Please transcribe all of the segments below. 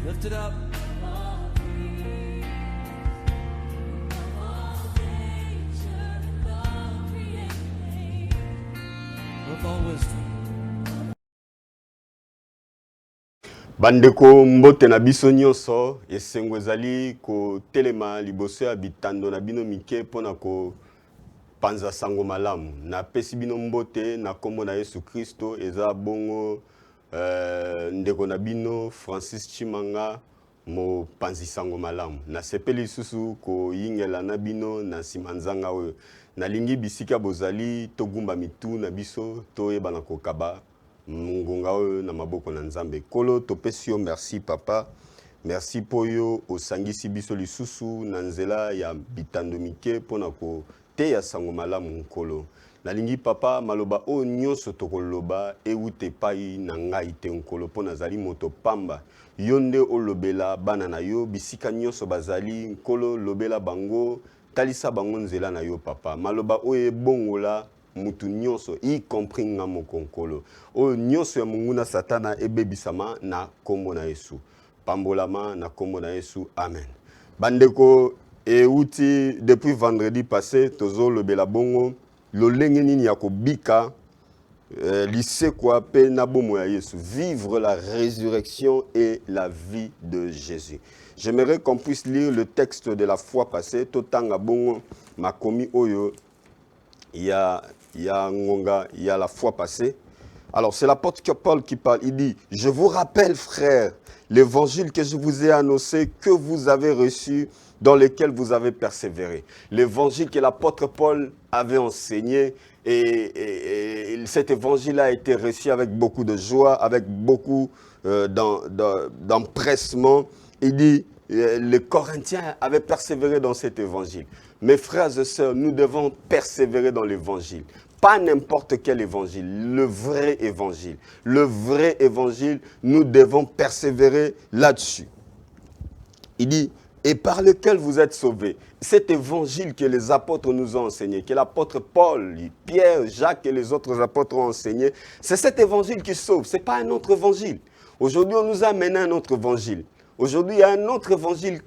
Lift it up. With all wisdom. Bandeko mbote na biso nyonso esengo ezali ko telema liboso ya bitando na bino mike pona ko panza sango malamu na pesi bino mbote na kombo na Yesu Kristo eza bongo ndeko na bino Francis Chimanga mo panzi sango malamu na sepeli susu ko yingela na bino na simanzanga oyo na lingi bisika bozali togumba mitu na biso toyeba na kokaba ngonga oyo na maboko na Nzambe kolo topesi yo merci papa merci poyo osangisi biso lisusu na nzela ya bitando mike pona ko te ya sango malamu nkolo nalingi papa maloba o nyonso tokoloba ewute pai na ngai te nkolo pona zali moto pamba yonde olobela bana na yo bisika nyonso bazali nkolo lobela bango talisa bango nzela na yo papa maloba o ebongola mutu nyonso y compris nga mokonkolo o nyonso ya munguna satana ebebisama na kombo na Yesu pambolama na kombo na Yesu amen bandeko euti depuis vendredi passé tozo lobela bongo lolenge nini ya kobika lycée quoi pe na bomo ya Yesu vivre la résurrection et la vie de Jésus. J'aimerais qu'on puisse lire le texte de la fois passée totanga bongo makomi oyo il y a ngonga il y a la fois passée. Alors c'est l'apôtre Paul qui parle, il dit je vous rappelle frères l'évangile que je vous ai annoncé que vous avez reçu dans lequel vous avez persévéré. L'évangile que l'apôtre Paul avait enseigné et cet évangile a été reçu avec beaucoup de joie, avec beaucoup d'empressement. Il dit, les Corinthiens avaient persévéré dans cet évangile. Mes frères et sœurs, nous devons persévérer dans l'évangile. Pas n'importe quel évangile, le vrai évangile. Le vrai évangile, nous devons persévérer là-dessus. Il dit, et par lequel vous êtes sauvés. Cet évangile que les apôtres nous ont enseigné, que l'apôtre Paul, Pierre, Jacques et les autres apôtres ont enseigné, c'est cet évangile qui sauve, ce n'est pas un autre évangile. Aujourd'hui, on nous a amené un autre évangile. Aujourd'hui, il y a un autre évangile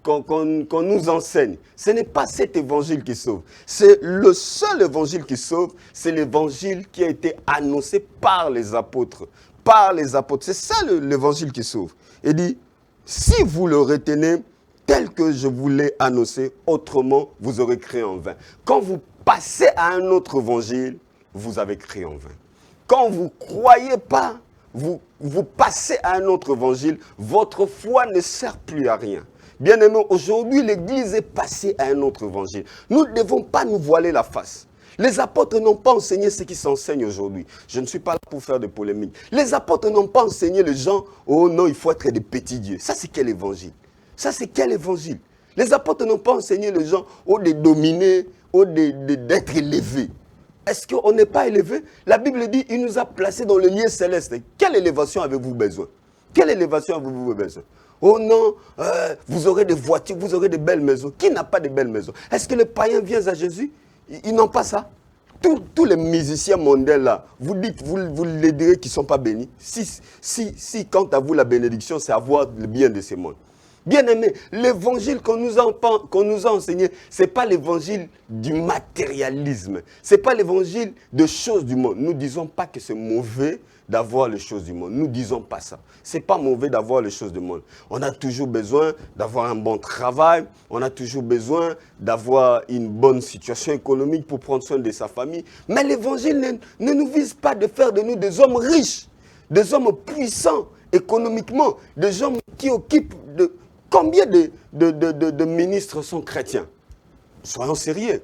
qu'on nous enseigne. Ce n'est pas cet évangile qui sauve. C'est le seul évangile qui sauve, c'est l'évangile qui a été annoncé par les apôtres. Par les apôtres. C'est ça l'évangile qui sauve. Il dit, si vous le retenez tel que je vous l'ai annoncé, autrement, vous aurez créé en vain. Quand vous passez à un autre évangile, vous avez créé en vain. Quand vous ne croyez pas, vous passez à un autre évangile, votre foi ne sert plus à rien. Bien aimé, aujourd'hui, l'Église est passée à un autre évangile. Nous ne devons pas nous voiler la face. Les apôtres n'ont pas enseigné ce qui s'enseigne aujourd'hui. Je ne suis pas là pour faire de polémique. Les apôtres n'ont pas enseigné les gens, oh non, il faut être des petits dieux. Ça, c'est quel évangile? Ça, c'est quel évangile? Les apôtres n'ont pas enseigné les gens, oh, de dominer, oh, d'être élevés. Est-ce qu'on n'est pas élevé? La Bible dit, il nous a placés dans le lieu céleste. Quelle élévation avez-vous besoin? Quelle élévation avez-vous besoin? Oh non, vous aurez des voitures, vous aurez de belles maisons. Qui n'a pas de belles maisons? Est-ce que les païens viennent à Jésus? Ils n'ont pas ça. Tous les musiciens mondains là, vous les direz qu'ils ne sont pas bénis. Si quant à vous la bénédiction, c'est avoir le bien de ce monde. Bien aimé, l'évangile qu'on nous a enseigné, ce n'est pas l'évangile du matérialisme. Ce n'est pas l'évangile de choses du monde. Nous ne disons pas que c'est mauvais d'avoir les choses du monde. Nous ne disons pas ça. Ce n'est pas mauvais d'avoir les choses du monde. On a toujours besoin d'avoir un bon travail. On a toujours besoin d'avoir une bonne situation économique pour prendre soin de sa famille. Mais l'évangile ne nous vise pas de faire de nous des hommes riches, des hommes puissants économiquement, des hommes qui occupent de... Combien de ministres sont chrétiens? Soyons sérieux.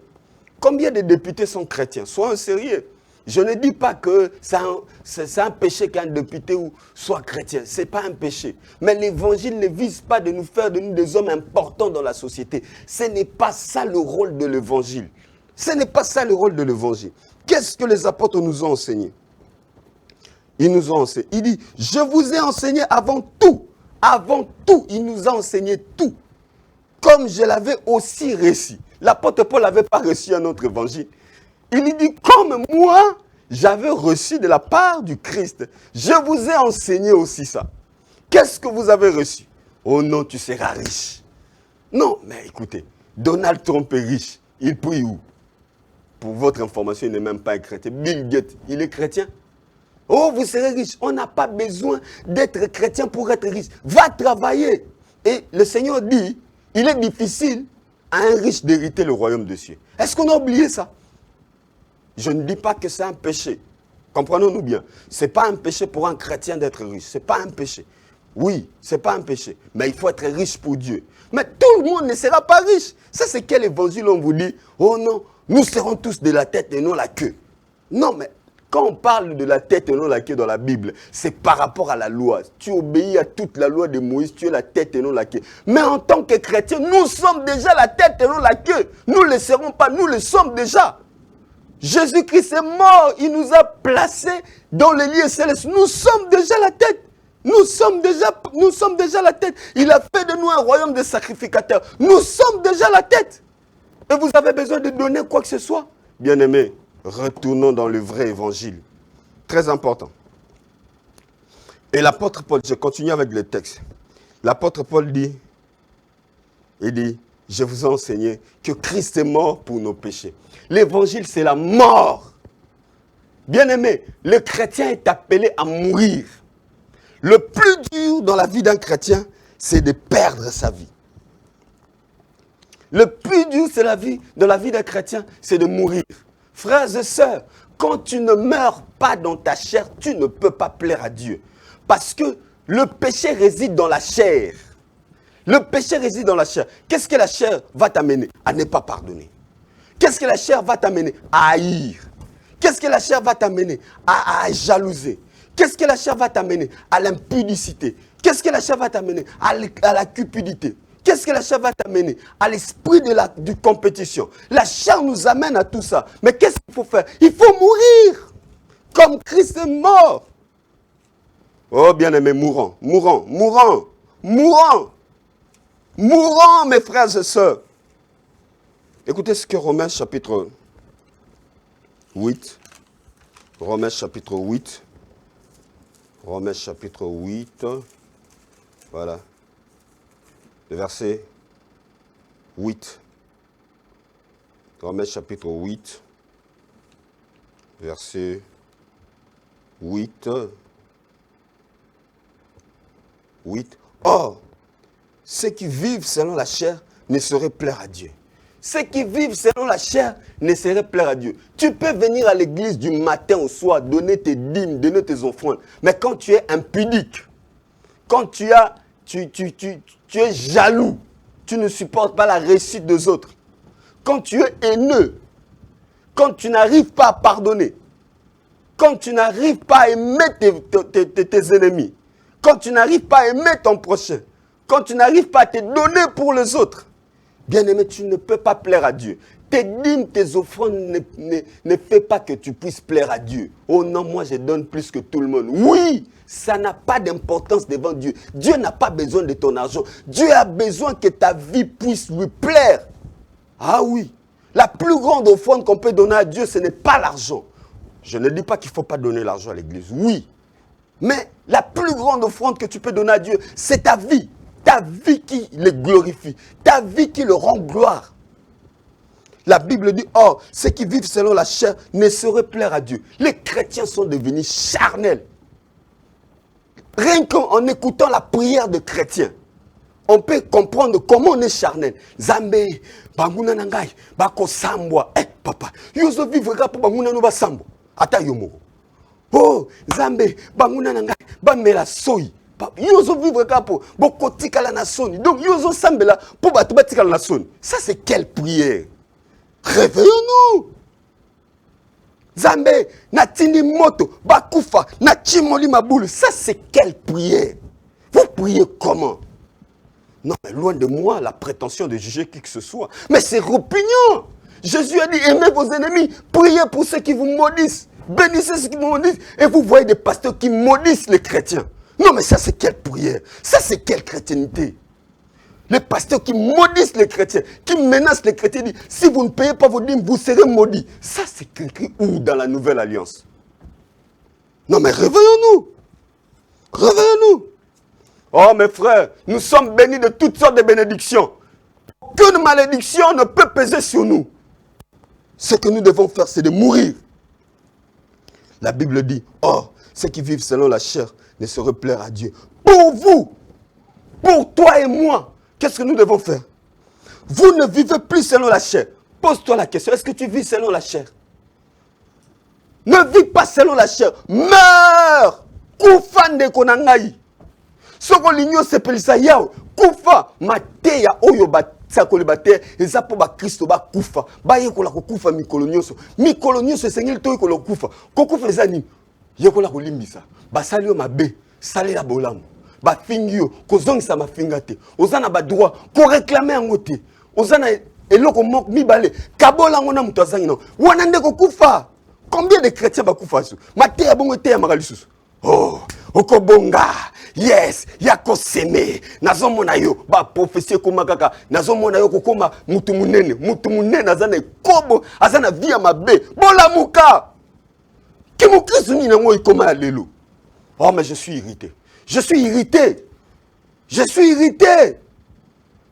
Combien de députés sont chrétiens? Soyons sérieux. Je ne dis pas que c'est un péché qu'un député soit chrétien. Ce n'est pas un péché. Mais l'évangile ne vise pas de nous faire de nous des hommes importants dans la société. Ce n'est pas ça le rôle de l'évangile. Ce n'est pas ça le rôle de l'évangile. Qu'est-ce que les apôtres nous ont enseigné? Ils nous ont enseigné. Il dit, je vous ai enseigné avant tout. Avant tout, il nous a enseigné tout. Comme je l'avais aussi reçu. L'apôtre Paul n'avait pas reçu un autre évangile. Il dit, comme moi, j'avais reçu de la part du Christ. Je vous ai enseigné aussi ça. Qu'est-ce que vous avez reçu? Oh non, tu seras riche. Non, mais écoutez, Donald Trump est riche. Il prie où? Pour votre information, il n'est même pas un chrétien. Bill Gates, il est chrétien. Oh, vous serez riche. On n'a pas besoin d'être chrétien pour être riche. Va travailler. Et le Seigneur dit, il est difficile à un riche d'hériter le royaume des cieux. Est-ce qu'on a oublié ça? Je ne dis pas que c'est un péché. Comprenons-nous bien. Ce n'est pas un péché pour un chrétien d'être riche. Ce n'est pas un péché. Oui, ce n'est pas un péché. Mais il faut être riche pour Dieu. Mais tout le monde ne sera pas riche. Ça, c'est quel évangile on vous dit? Oh non, nous serons tous de la tête et non la queue. Non, mais quand on parle de la tête et non la queue dans la Bible, c'est par rapport à la loi. Tu obéis à toute la loi de Moïse, tu es la tête et non la queue. Mais en tant que chrétien, nous sommes déjà la tête et non la queue. Nous ne le serons pas, nous le sommes déjà. Jésus-Christ est mort, il nous a placés dans les lieux célestes. Nous sommes déjà la tête. Nous sommes déjà la tête. Il a fait de nous un royaume de sacrificateurs. Nous sommes déjà la tête. Et vous avez besoin de donner quoi que ce soit. Bien-aimés, retournons dans le vrai évangile. Très important. Et l'apôtre Paul, je continue avec le texte. L'apôtre Paul dit, je vous ai enseigné que Christ est mort pour nos péchés. L'évangile, c'est la mort. Bien-aimé, le chrétien est appelé à mourir. Le plus dur dans la vie d'un chrétien, c'est de perdre sa vie. Le plus dur dans la vie d'un chrétien, c'est de mourir. Frères et sœurs, quand tu ne meurs pas dans ta chair, tu ne peux pas plaire à Dieu. Parce que le péché réside dans la chair. Le péché réside dans la chair. Qu'est-ce que la chair va t'amener? À ne pas pardonner. Qu'est-ce que la chair va t'amener? À haïr. Qu'est-ce que la chair va t'amener? À jalouser. Qu'est-ce que la chair va t'amener? À l'impudicité. Qu'est-ce que la chair va t'amener? À la cupidité. Qu'est-ce que la chair va t'amener? À l'esprit de compétition. La chair nous amène à tout ça. Mais qu'est-ce qu'il faut faire? Il faut mourir. Comme Christ est mort. Oh bien-aimés, mourons, mes frères et sœurs. Écoutez ce que Romains chapitre 8. Romains chapitre 8. Romains chapitre 8. Voilà. Le verset 8. Romains chapitre 8. Verset 8. 8. Or, ceux qui vivent selon la chair ne sauraient plaire à Dieu. Ceux qui vivent selon la chair ne sauraient plaire à Dieu. Tu peux venir à l'église du matin au soir, donner tes dîmes, donner tes offrandes. Mais quand tu es impudique, quand tu es jaloux, tu ne supportes pas la réussite des autres. Quand tu es haineux, quand tu n'arrives pas à pardonner, quand tu n'arrives pas à aimer tes ennemis, quand tu n'arrives pas à aimer ton prochain, quand tu n'arrives pas à te donner pour les autres, bien-aimé, tu ne peux pas plaire à Dieu. Tes dîmes, tes offrandes ne fait pas que tu puisses plaire à Dieu. Oh non, moi je donne plus que tout le monde. Oui, ça n'a pas d'importance devant Dieu. Dieu n'a pas besoin de ton argent. Dieu a besoin que ta vie puisse lui plaire. Ah oui, la plus grande offrande qu'on peut donner à Dieu, ce n'est pas l'argent. Je ne dis pas qu'il ne faut pas donner l'argent à l'église. Oui, mais la plus grande offrande que tu peux donner à Dieu, c'est ta vie. Ta vie qui le glorifie. Ta vie qui le rend gloire. La Bible dit, oh, ceux qui vivent selon la chair ne sauraient plaire à Dieu. Les chrétiens sont devenus charnels. Rien qu'en écoutant la prière de chrétiens, on peut comprendre comment on est charnel. Zambé, banguna nangai, bako sambwa. Eh, papa, yozo vivre pour banguna no ba sambo. Ata yomoro. Oh, Zambé, banguna nangai, bamela soyi. Yozo vivre pour bokotika la nation. Donc yozo sambela pour batubatika la nation. Ça c'est quelle prière? Réveillons-nous. Zambé, natini moto, bakufa, nachimoli maboule. Ça c'est quelle prière? Vous priez comment? Non, mais loin de moi la prétention de juger qui que ce soit. Mais c'est répugnant. Jésus a dit, aimez vos ennemis, priez pour ceux qui vous maudissent, bénissez ceux qui vous maudissent. Et vous voyez des pasteurs qui maudissent les chrétiens. Non, mais ça c'est quelle prière? Ça c'est quelle chrétienté? Les pasteurs qui maudissent les chrétiens, qui menacent les chrétiens, disent, si vous ne payez pas vos dîmes, vous serez maudits. Ça c'est écrit où dans la Nouvelle Alliance? Non, mais réveillons-nous. Réveillons-nous. Oh mes frères, nous sommes bénis de toutes sortes de bénédictions. Aucune malédiction ne peut peser sur nous. Ce que nous devons faire, c'est de mourir. La Bible dit, oh, ceux qui vivent selon la chair ne sauraient plaire à Dieu. Pour vous, pour toi et moi, qu'est-ce que nous devons faire? Vous ne vivez plus selon la chair. Pose-toi la question, est-ce que tu vis selon la chair? Ne vis pas selon la chair. Meurs! Kufa ndeko na ngai. Soko linyo sepelisa yao. Kufa mateya oyo batsakoli bate eza po ba Kristo ba kufa. Ba yekola ko kufa mikolo nyonso. Mikolo nyonso esengeli to yekola kufa. Ko kufa eza nini? Yekola ko limbisa. Basali yo mabe, salela bolamu. Ba fingi yo kozongisa mafinga te. Ozana ba droit ko réclamer yango te. Ozana eloko mok mibale. Kabola ngona muto azangi no. Wana ndeko kufa. Combien de chrétiens bakufa su? Mateya bongo te ya magalisusu. Oh, okobonga. Yes, yako seme. Nazomona yo ba prophétie koma kaka. Nazomona yo kokoma mutu munene. Mutu munene azana kobo, azana via mabe. Bola muka. Ki mukristo ni nango ikoma ya lelo. Oh mais je suis irrité. Je suis irrité. Je suis irrité.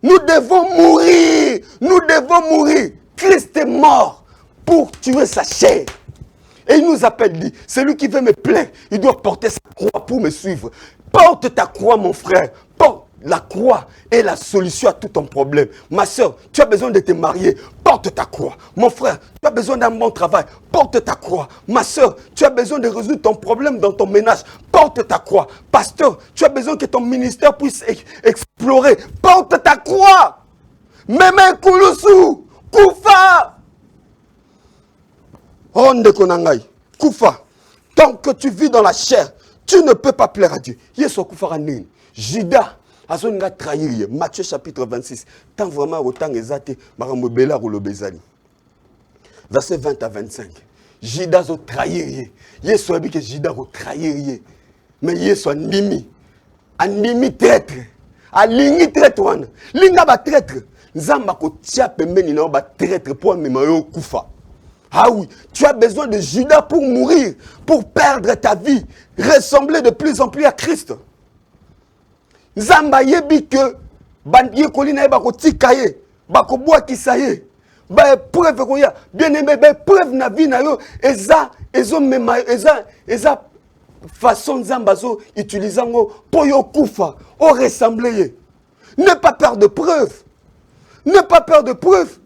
Nous devons mourir. Nous devons mourir. Christ est mort pour tuer sa chair. Et il nous appelle, dit, celui qui veut me plaire, il doit porter sa croix pour me suivre. Porte ta croix, mon frère. Porte la croix est la solution à tout ton problème. Ma soeur, tu as besoin de te marier. Porte ta croix. Mon frère, tu as besoin d'un bon travail. Porte ta croix. Ma soeur, tu as besoin de résoudre ton problème dans ton ménage. Porte ta croix. Pasteur, tu as besoin que ton ministère puisse explorer. Porte ta croix. Meme Koulousou. Koufa. Onde konangai. Koufa. Tant que tu vis dans la chair, tu ne peux pas plaire à Dieu. Yeso Koufa Ranin. Judas. Azonga trahir. Matthieu chapitre 26. Tant vraiment autant exaté. Maramobela ou l'obésali. Verset 20 à 25. Judas a trahir. Yeso a dit que Judas a trahir. Mais Yeso a nimi. A nimi traître. A lingi traître. Linga ba traître. Nzamba ko tia pembeni na ba traître pour memayo Koufa. Ah oui, tu as besoin de Judas pour mourir, pour perdre ta vie, ressembler de plus en plus à Christ. Nzamba yebi que bandie kolina ba ko tikaye, ba ko boa kisaye, ba preuve ko ya, bien aimé, ba preuve na vie na yo, ezo mema, eza façon nzamba zo utilisant pour yo kufa, o ressembler. N'aie pas peur de preuve. N'aie pas peur de preuve.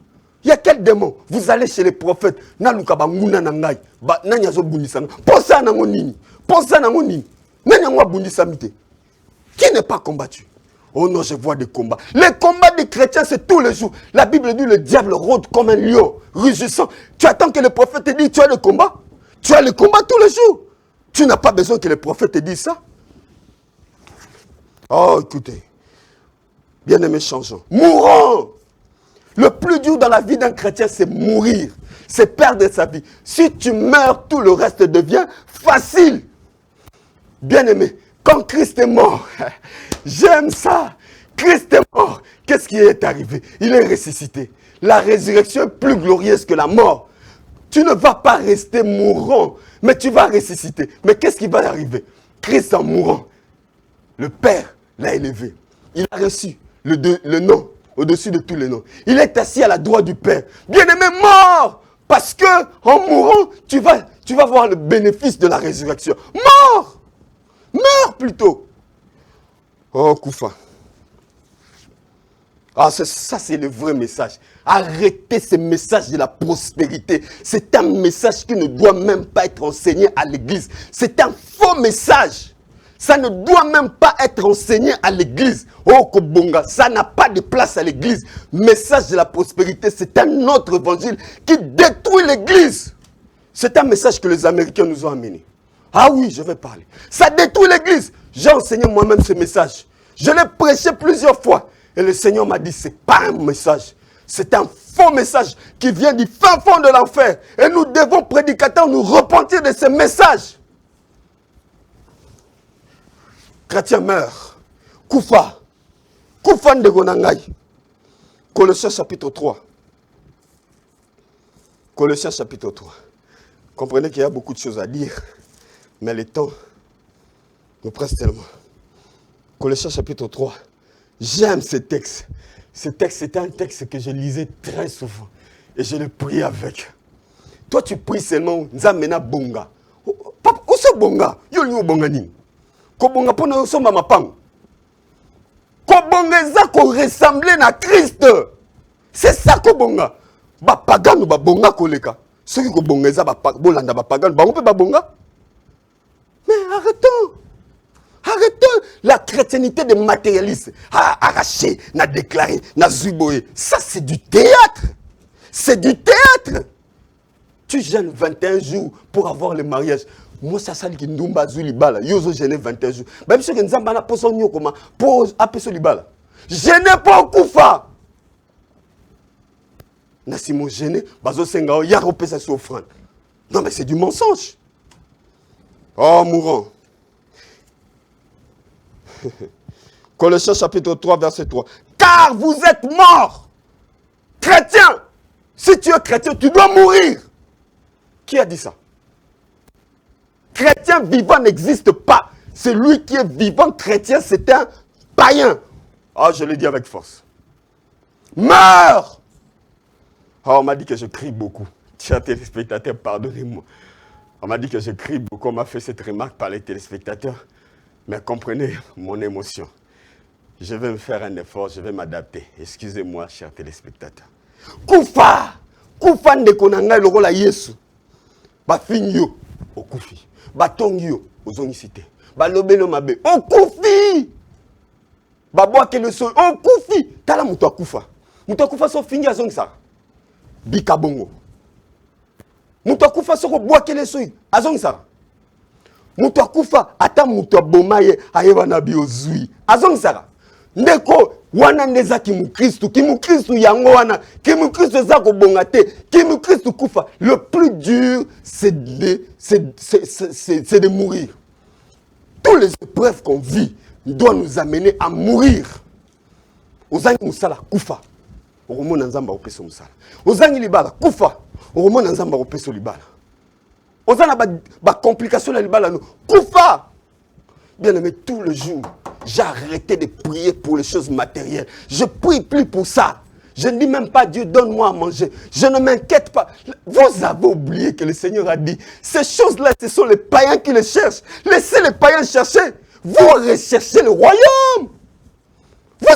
Il y a quel démon? Vous allez chez les prophètes. Naluka banguna nangai. Ba nanyazo bundisanga. Posa nango nini? Posa nango nini? Nanyangwa bundisamite. Qui n'est pas combattu? Oh non, je vois des combats. Les combats des chrétiens, c'est tous les jours. La Bible dit le diable rôde comme un lion, rugissant. Tu attends que le prophète te dise tu as le combat? Tu as le combat tous les jours. Tu n'as pas besoin que le prophète te dise ça. Oh, écoutez. Bien-aimés, changeons. Mourons. Le plus dur dans la vie d'un chrétien, c'est mourir. C'est perdre sa vie. Si tu meurs, tout le reste devient facile. Bien-aimé, quand Christ est mort, j'aime ça. Christ est mort. Qu'est-ce qui est arrivé? Il est ressuscité. La résurrection est plus glorieuse que la mort. Tu ne vas pas rester mourant, mais tu vas ressusciter. Mais qu'est-ce qui va arriver? Christ en mourant, le Père l'a élevé. Il a reçu le nom au-dessus de tous les noms. Il est assis à la droite du Père. Bien-aimé, mort! Parce que en mourant, tu vas voir le bénéfice de la résurrection. Mort! Meurs plutôt. Oh, Koufa. Ah, ça, c'est le vrai message. Arrêtez ce message de la prospérité. C'est un message qui ne doit même pas être enseigné à l'église. C'est un faux message. Ça ne doit même pas être enseigné à l'église. Oh, Kobonga, ça n'a pas de place à l'église. Message de la prospérité, c'est un autre évangile qui détruit l'église. C'est un message que les Américains nous ont amené. Ah oui, je vais parler. Ça détruit l'église. J'ai enseigné moi-même ce message. Je l'ai prêché plusieurs fois. Et le Seigneur m'a dit, ce n'est pas un message. C'est un faux message qui vient du fin fond de l'enfer. Et nous devons, prédicateurs, nous repentir de ce message. Chrétien meurt. Koufa. Koufa de Gonangai. Colossiens chapitre 3. Colossiens chapitre 3. Comprenez qu'il y a beaucoup de choses à dire. Mais le temps nous presse tellement. Colossiens chapitre 3. J'aime ce texte. Ce texte, c'était un texte que je lisais très souvent. Et je le priais avec. Toi, tu pries seulement Nzamena Bonga. Papa, où est Bonga? Yo liyo Bonga ni. Ko Bonga pona yo somba mapang. Ko Bonga eza ko ressembler na Christ. C'est ça ko Bonga. Ba pagano ba Bonga koleka. Ceux qui ko Bonga eza ba bolanda ba pagano ba on peut ba Bonga. Mais arrêtons. Arrêtons la chrétienté des matérialistes. Arraché, n'a déclaré, n'a zuboé. Ça, c'est du théâtre. C'est du théâtre. Tu gênes 21 jours pour avoir le mariage. Moi, ça sali qui ndumba zu libala. Yozo gêné 21 jours. Même si on a pas son nyo comment pour appeler libala. Gêné pas koufa. Na si mon gêné, bazo senga ya repé sa offrande. Non mais c'est du mensonge. Oh mourant. Colossiens chapitre 3 verset 3. Car vous êtes morts. Chrétien. Si tu es chrétien, tu dois mourir. Qui a dit ça? Chrétien vivant n'existe pas. Celui qui est vivant chrétien, c'est un païen. Ah, je le dis avec force. Meurs! Ah, on m'a dit que je crie beaucoup. Chers téléspectateurs, pardonnez-moi. On m'a dit que je crie beaucoup. On m'a fait cette remarque par les téléspectateurs. Mais comprenez mon émotion. Je vais me faire un effort, je vais m'adapter. Excusez-moi, chers téléspectateurs. Koufa! Koufa ndekonanga lokola Yesu. Ba finyo okufi. Ba tongyo ozongisite. Ba lobelo mabe okufi. Ba boake le so okufi. Tala muto akufa. Muto akufa so fingi azongisa. Bika bongo. Muto akufa so ko boake le so azongisa. Muto akufa ata muto abomaye ayeba na biozui. Azongisa. Ndeko wana ndeza kimukristu yango wana kimukristu eza ko bongate kimukristu kufa. Le plus dur c'est de mourir. Toutes les épreuves qu'on vit doivent nous amener à mourir. Ozangi musala kufa. Oromona nzamba opeso musala. Ozangi libala kufa. Oromona nzamba opeso libala. Ozana ba complication la libala no kufa. Bien aimé, tout le jour, j'ai arrêté de prier pour les choses matérielles. Je prie plus pour ça. Je ne dis même pas Dieu, donne-moi à manger. Je ne m'inquiète pas. Vous avez oublié que le Seigneur a dit, ces choses-là, ce sont les païens qui les cherchent. Laissez les païens chercher. Vous recherchez le royaume.